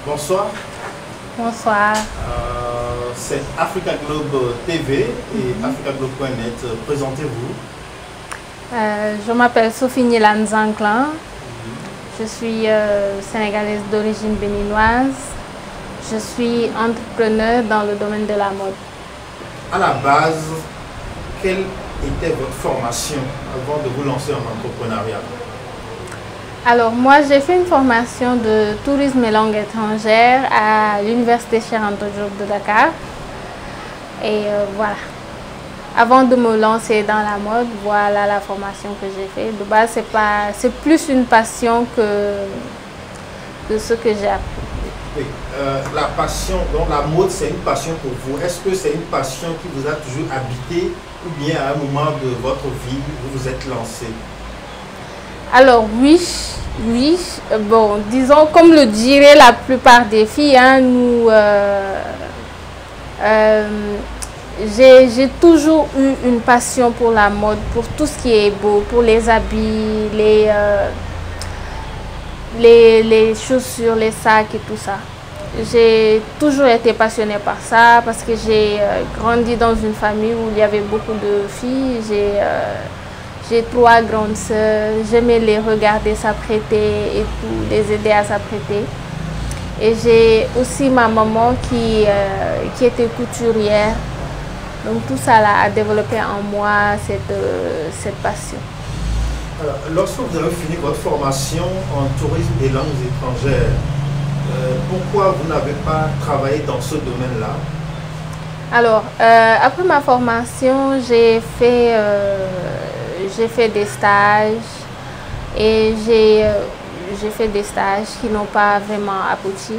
Bonsoir. Bonsoir. C'est Africa Globe TV et africaglobe.net. Présentez-vous. Je m'appelle Sophie Nilan Zanclan. Je suis sénégalaise d'origine béninoise. Je suis entrepreneur dans le domaine de la mode. À la base, quelle était votre formation avant de vous lancer en entrepreneuriat? Alors moi, j'ai fait une formation de tourisme et langue étrangère à l'université Cheikh Anta Diop de Dakar. Et voilà. Avant de me lancer dans la mode, voilà la formation que j'ai faite. De base, c'est plus une passion que ce que j'ai appris. Oui, la passion, donc la mode, c'est une passion pour vous. Est-ce que c'est une passion qui vous a toujours habité ou bien à un moment de votre vie, vous vous êtes lancé? Alors oui. Bon, disons, comme le diraient la plupart des filles, hein, j'ai toujours eu une passion pour la mode, pour tout ce qui est beau, pour les habits, les chaussures, les sacs et tout ça. J'ai toujours été passionnée par ça parce que j'ai grandi dans une famille où il y avait beaucoup de filles. J'ai 3 grandes sœurs, j'aimais les regarder s'apprêter et tout, les aider à s'apprêter. Et j'ai aussi ma maman qui était couturière. Donc tout ça là, a développé en moi cette passion. Alors, lorsque vous avez fini votre formation en tourisme et langues étrangères, pourquoi vous n'avez pas travaillé dans ce domaine-là? Alors, après ma formation, j'ai fait des stages et j'ai fait des stages qui n'ont pas vraiment abouti.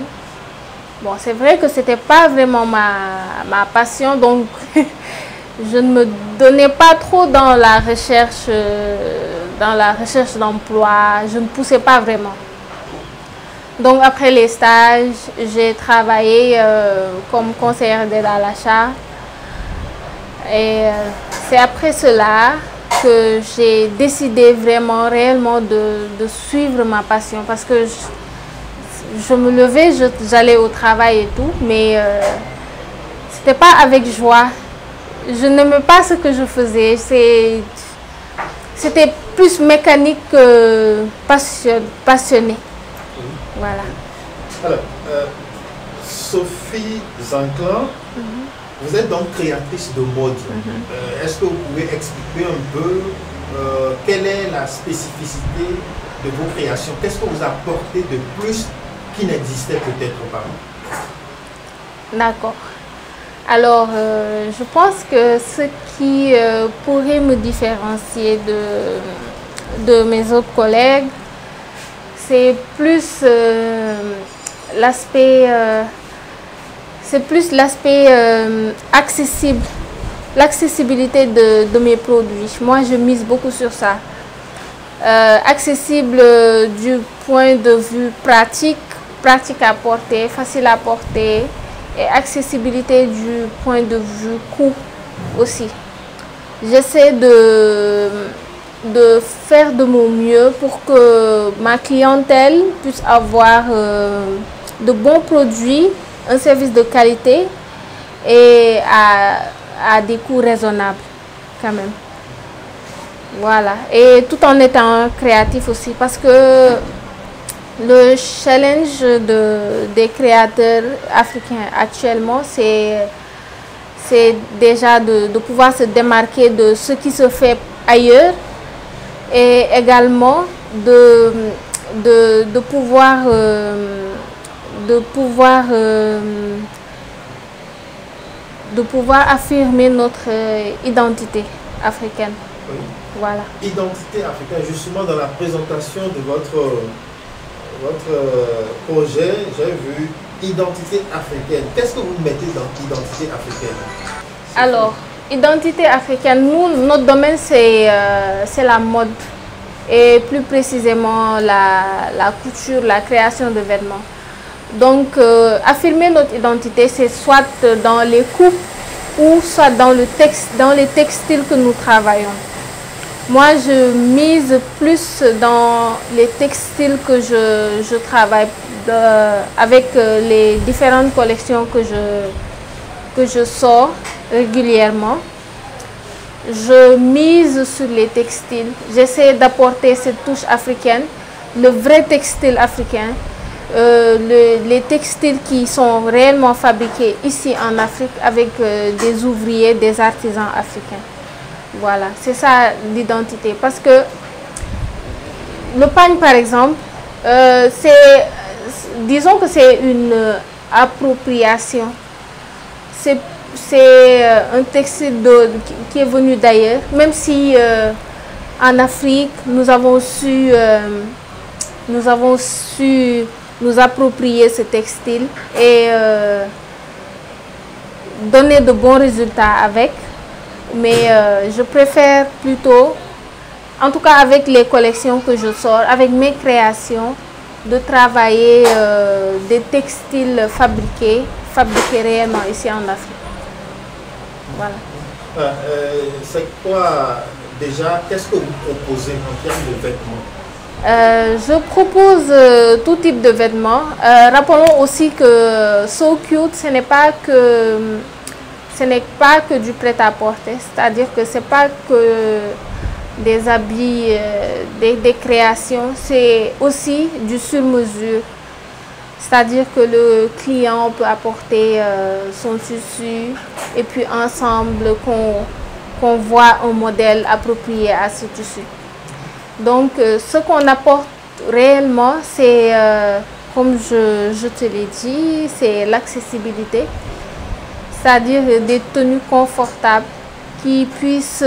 Bon, c'est vrai que ce n'était pas vraiment ma passion, donc je ne me donnais pas trop dans la recherche d'emploi, je ne poussais pas vraiment. Donc après les stages, j'ai travaillé comme conseillère d'aide à l'achat. Et c'est après cela que j'ai décidé vraiment, réellement de suivre ma passion. Parce que je me levais, j'allais au travail et tout, mais ce n'était pas avec joie. Je n'aimais pas ce que je faisais. C'était plus mécanique que passionné. Voilà. Alors, Sophie Zanclan, vous êtes donc créatrice de mode. Est-ce que vous pouvez expliquer un peu quelle est la spécificité de vos créations? Qu'est-ce que vous apportez de plus qui n'existait peut-être pas? D'accord. Alors, je pense que ce qui pourrait me différencier de mes autres collègues, c'est plus l'aspect accessible, l'accessibilité de mes produits. Moi, je mise beaucoup sur ça. Accessible du point de vue pratique à porter, facile à porter, et accessibilité du point de vue coût aussi. J'essaie de faire de mon mieux pour que ma clientèle puisse avoir de bons produits, un service de qualité et à des coûts raisonnables quand même. Voilà, et tout en étant créatif aussi parce que le challenge des créateurs africains actuellement, c'est déjà de pouvoir se démarquer de ce qui se fait ailleurs et également de pouvoir affirmer notre identité africaine. Oui. Voilà. Identité africaine, justement dans la présentation de votre projet, j'ai vu identité africaine. Qu'est-ce que vous mettez dans identité africaine? Alors, identité africaine, nous, notre domaine, c'est la mode et plus précisément la couture, la création de vêtements. Donc, affirmer notre identité, c'est soit dans les coupes ou soit dans les textiles que nous travaillons. Moi, je mise plus dans les textiles que je travaille avec les différentes collections que je sors régulièrement. Je mise sur les textiles. J'essaie d'apporter cette touche africaine, le vrai textile africain, les textiles qui sont réellement fabriqués ici en Afrique avec des ouvriers, des artisans africains. Voilà, c'est ça l'identité. Parce que le pagne, par exemple, disons que c'est une appropriation. C'est un textile qui est venu d'ailleurs, même si en Afrique, nous avons su nous approprier ce textile et donner de bons résultats avec. Mais je préfère plutôt, en tout cas avec les collections que je sors, avec mes créations, de travailler des textiles fabriqués réellement ici en Afrique. Voilà. C'est quoi déjà, qu'est-ce que vous proposez en termes de vêtements? Je propose tout type de vêtements. Rappelons aussi que So Cute, ce n'est pas que du prêt-à-porter, c'est-à-dire que ce n'est pas que des habits, des créations, c'est aussi du sur-mesure. C'est-à-dire que le client peut apporter son tissu et puis ensemble qu'on voit un modèle approprié à ce tissu. Donc ce qu'on apporte réellement, c'est, comme je te l'ai dit, c'est l'accessibilité. C'est-à-dire des tenues confortables qui puissent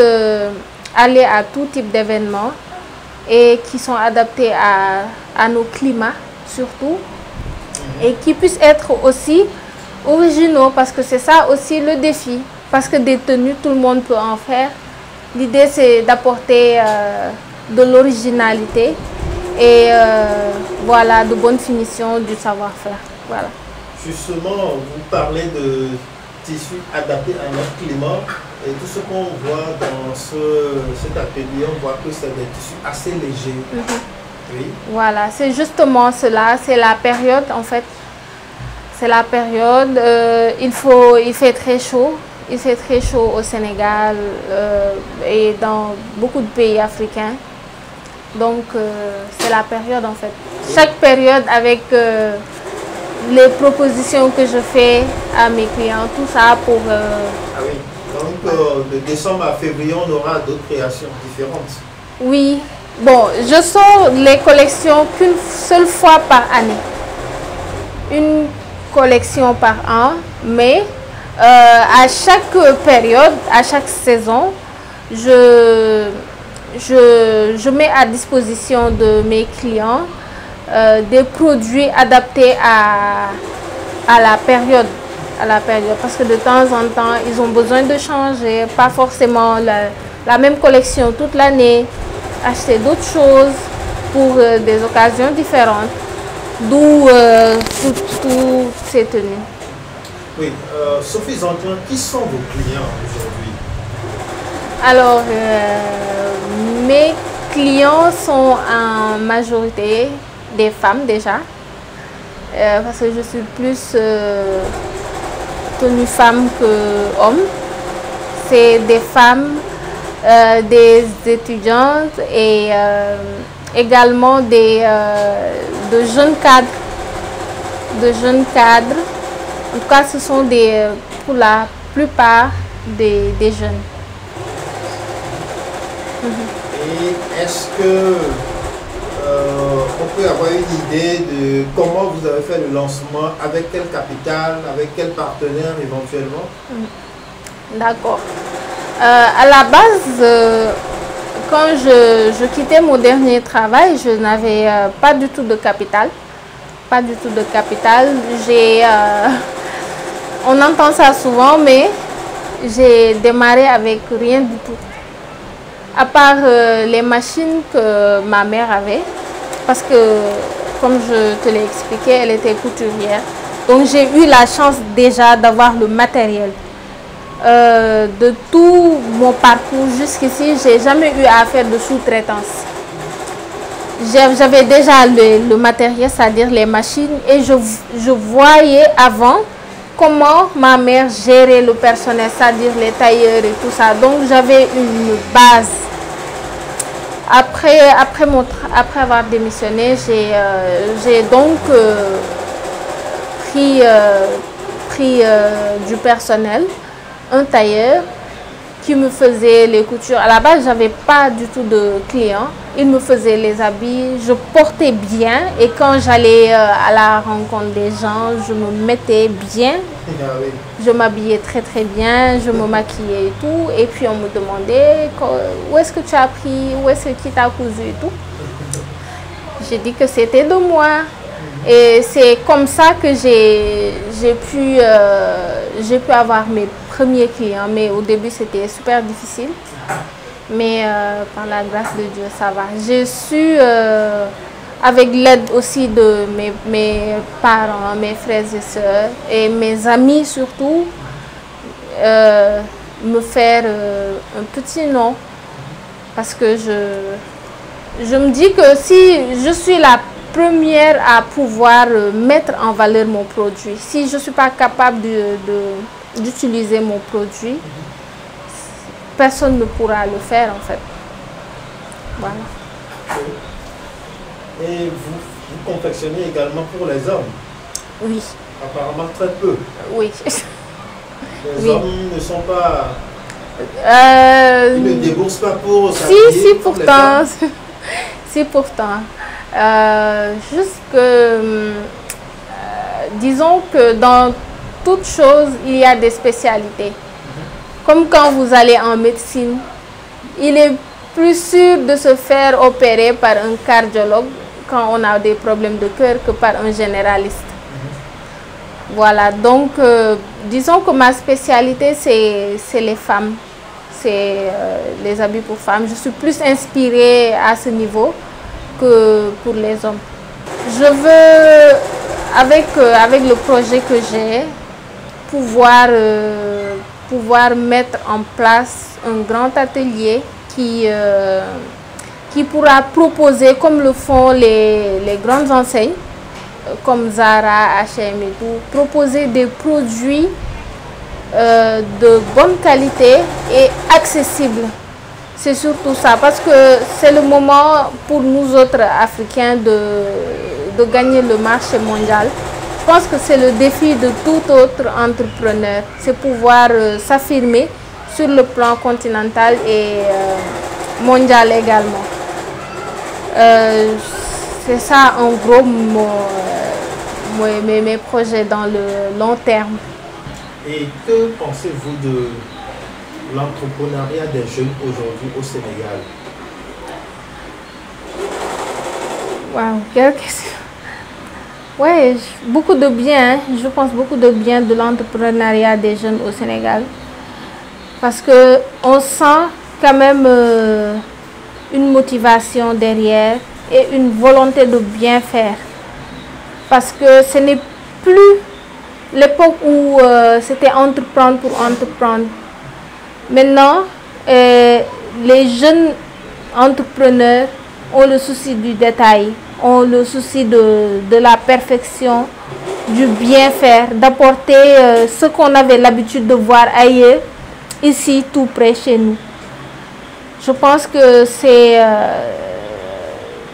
aller à tout type d'événements et qui sont adaptées à nos climats surtout. Et qui puissent être aussi originaux, parce que c'est ça aussi le défi. Parce que des tenues, tout le monde peut en faire. L'idée, c'est d'apporter de l'originalité et voilà, de bonne finition du savoir-faire. Voilà. Justement, vous parlez de tissus adaptés à notre climat et tout ce qu'on voit dans cet atelier, on voit que c'est des tissus assez légers. Oui. Voilà, c'est justement cela, c'est la période en fait. C'est la période, il fait très chaud. Il fait très chaud au Sénégal et dans beaucoup de pays africains. Donc c'est la période en fait. Chaque période avec les propositions que je fais à mes clients, tout ça pour... Ah oui, donc de décembre à février, on aura d'autres créations différentes. Oui. Bon, je sors les collections qu'une seule fois par année. Une collection par an, mais à chaque période, à chaque saison, je mets à disposition de mes clients des produits adaptés à la période. Parce que de temps en temps, ils ont besoin de changer, pas forcément la même collection toute l'année. Acheter d'autres choses pour des occasions différentes, d'où toutes ces tenues. Oui, Sophie Zantian, qui sont vos clients aujourd'hui? Alors, mes clients sont en majorité des femmes déjà, parce que je suis plus tenue femme que homme. C'est des femmes, des étudiantes et également de jeunes cadres. En tout cas, ce sont pour la plupart des jeunes. Et est-ce que on peut avoir une idée de comment vous avez fait le lancement, avec quel capital, avec quel partenaire éventuellement? D'accord. À la base, quand je quittais mon dernier travail, je n'avais pas du tout de capital. Pas du tout de capital. On entend ça souvent, mais j'ai démarré avec rien du tout. À part les machines que ma mère avait, parce que, comme je te l'ai expliqué, elle était couturière. Donc j'ai eu la chance déjà d'avoir le matériel. de tout mon parcours jusqu'ici, j'ai jamais eu à faire de sous-traitance. J'avais déjà le matériel, c'est-à-dire les machines, et je voyais avant comment ma mère gérait le personnel, c'est-à-dire les tailleurs et tout ça. Donc j'avais une base. Après avoir démissionné, j'ai donc pris du personnel, un tailleur qui me faisait les coutures. À la base, j'avais pas du tout de clients. Il me faisait les habits, je portais bien, et quand j'allais à la rencontre des gens, je me mettais bien. Je m'habillais très très bien, je me maquillais et tout. Et puis on me demandait où est-ce que tu as appris, où est-ce qui t'a cousu et tout. J'ai dit que c'était de moi. Et c'est comme ça que j'ai pu avoir mes premiers clients. Mais au début, c'était super difficile. Mais par la grâce de Dieu, ça va. J'ai su, avec l'aide aussi de mes parents, mes frères et sœurs, et mes amis surtout, me faire un petit nom. Parce que je me dis que si je suis la première à pouvoir mettre en valeur mon produit, si je ne suis pas capable d'utiliser mon produit, personne ne pourra le faire en fait. Voilà. Et vous confectionnez également pour les hommes? Oui. Apparemment très peu. Oui. Les hommes ne sont pas... Ils ne déboursent pas pour s'habiller. Si pourtant. Si pourtant. Juste que, disons que dans toute chose, il y a des spécialités. Comme quand vous allez en médecine, il est plus sûr de se faire opérer par un cardiologue quand on a des problèmes de cœur que par un généraliste. Voilà, donc disons que ma spécialité, c'est les femmes. C'est les habits pour femmes. Je suis plus inspirée à ce niveau que pour les hommes. Je veux, avec le projet que j'ai, pouvoir mettre en place un grand atelier qui pourra proposer, comme le font les grandes enseignes, comme Zara, H&M et tout, proposer des produits de bonne qualité et accessibles. C'est surtout ça, parce que c'est le moment pour nous autres Africains de gagner le marché mondial. Je pense que c'est le défi de tout autre entrepreneur, c'est pouvoir s'affirmer sur le plan continental et mondial également. C'est ça en gros mes projets dans le long terme. Et que pensez-vous de l'entrepreneuriat des jeunes aujourd'hui au Sénégal? Wow, quelle question. Oui, beaucoup de bien. Je pense beaucoup de bien de l'entrepreneuriat des jeunes au Sénégal. Parce qu'on sent quand même une motivation derrière et une volonté de bien faire. Parce que ce n'est plus l'époque où c'était entreprendre pour entreprendre. Maintenant, les jeunes entrepreneurs ont le souci du détail, ont le souci de la perfection, du bien faire, d'apporter ce qu'on avait l'habitude de voir ailleurs, ici tout près chez nous. Je pense que c'est...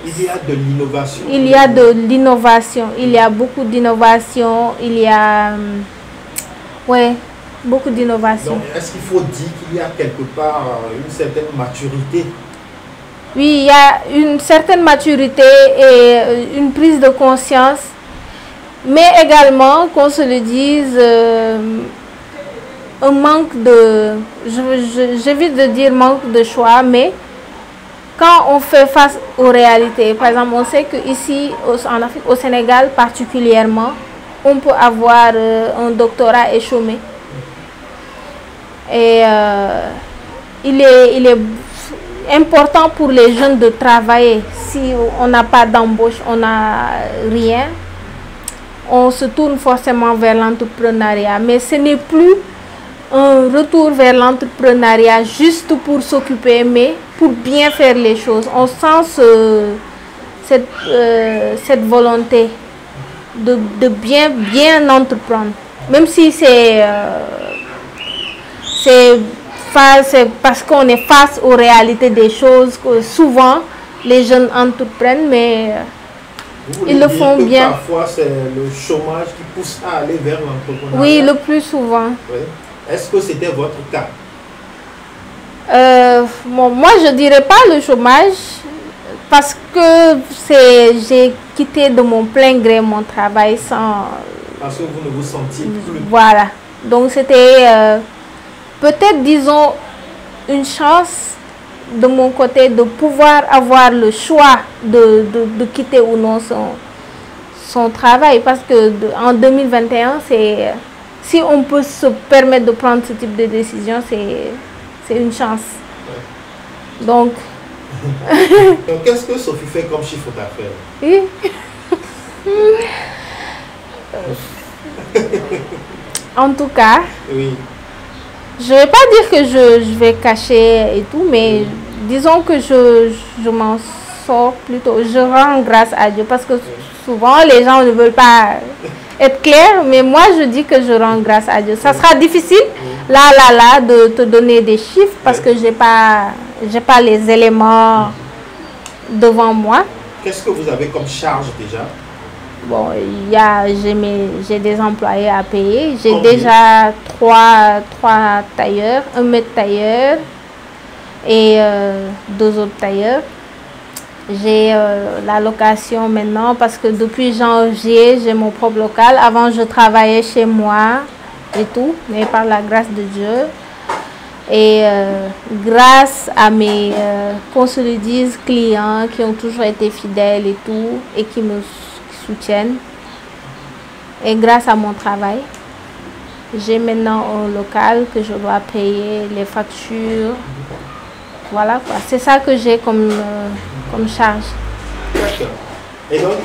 il y a de l'innovation. Il y a de l'innovation. Il y a beaucoup d'innovation. Il y a... ouais, beaucoup d'innovation. Donc, est-ce qu'il faut dire qu'il y a quelque part une certaine maturité? Oui, il y a une certaine maturité et une prise de conscience. Mais également, qu'on se le dise, un manque de... j'évite de dire manque de choix, mais quand on fait face aux réalités, par exemple, on sait qu'ici, en Afrique, au Sénégal particulièrement, on peut avoir un doctorat et chômer. Et il est important pour les jeunes de travailler. Si on n'a pas d'embauche, on n'a rien, on se tourne forcément vers l'entrepreneuriat. Mais ce n'est plus un retour vers l'entrepreneuriat juste pour s'occuper, mais pour bien faire les choses. On sent cette volonté de bien entreprendre. Même si c'est parce qu'on est face aux réalités des choses que souvent les jeunes entreprennent, mais ils le font bien. Parfois, c'est le chômage qui pousse à aller vers l'entrepreneuriat. Oui, le plus souvent. Oui. Est-ce que c'était votre cas? Bon, moi, je dirais pas le chômage parce que j'ai quitté de mon plein gré mon travail sans... Parce que vous ne vous sentiez plus. Voilà. Donc, c'était peut-être, disons, une chance de mon côté de pouvoir avoir le choix de quitter ou non son travail. Parce que en 2021, si on peut se permettre de prendre ce type de décision, c'est une chance. Ouais. Donc, qu'est-ce que Sophie fait comme chiffre d'affaires? Oui. En tout cas, oui. Je ne vais pas dire que je vais cacher et tout, mais disons que je m'en sors plutôt. Je rends grâce à Dieu parce que souvent les gens ne veulent pas être clairs, mais moi je dis que je rends grâce à Dieu. Ça sera difficile là de te donner des chiffres parce que j'ai pas les éléments devant moi. Qu'est-ce que vous avez comme charge déjà? Bon, j'ai des employés à payer. J'ai déjà trois tailleurs, un maître tailleur et 2 autres tailleurs. J'ai la location maintenant parce que depuis janvier, j'ai mon propre local. Avant, je travaillais chez moi et tout, mais par la grâce de Dieu. Et grâce à mes, qu'on se le dise, clients qui ont toujours été fidèles et tout, et qui me soutiennent. Et grâce à mon travail, j'ai maintenant un local que je dois payer, les factures. Voilà quoi. C'est ça que j'ai comme charge. D'accord. Et donc,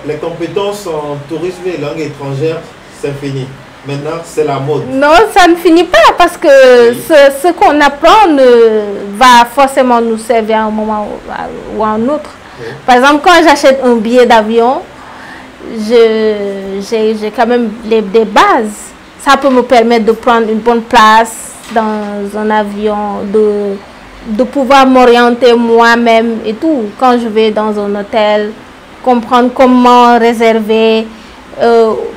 les compétences en tourisme et langue étrangère, c'est fini. Maintenant, c'est la mode. Non, ça ne finit pas parce que ce qu'on apprend va forcément nous servir à un moment ou à un autre. Oui. Par exemple, quand j'achète un billet d'avion, j'ai quand même des bases. Ça peut me permettre de prendre une bonne place dans un avion, de pouvoir m'orienter moi-même et tout. Quand je vais dans un hôtel, comprendre comment réserver,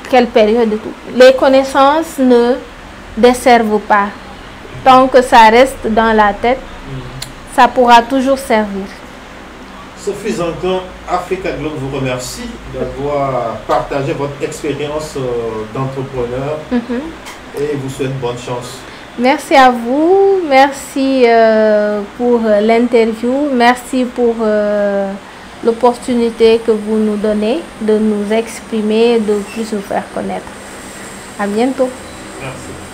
quelle période et tout. Les connaissances ne desservent pas. Tant que ça reste dans la tête, ça pourra toujours servir. Sophie Zanclan, Africa Globe vous remercie d'avoir partagé votre expérience d'entrepreneur et vous souhaite bonne chance. Merci à vous, merci pour l'interview, merci pour l'opportunité que vous nous donnez de nous exprimer, de plus nous faire connaître. À bientôt. Merci.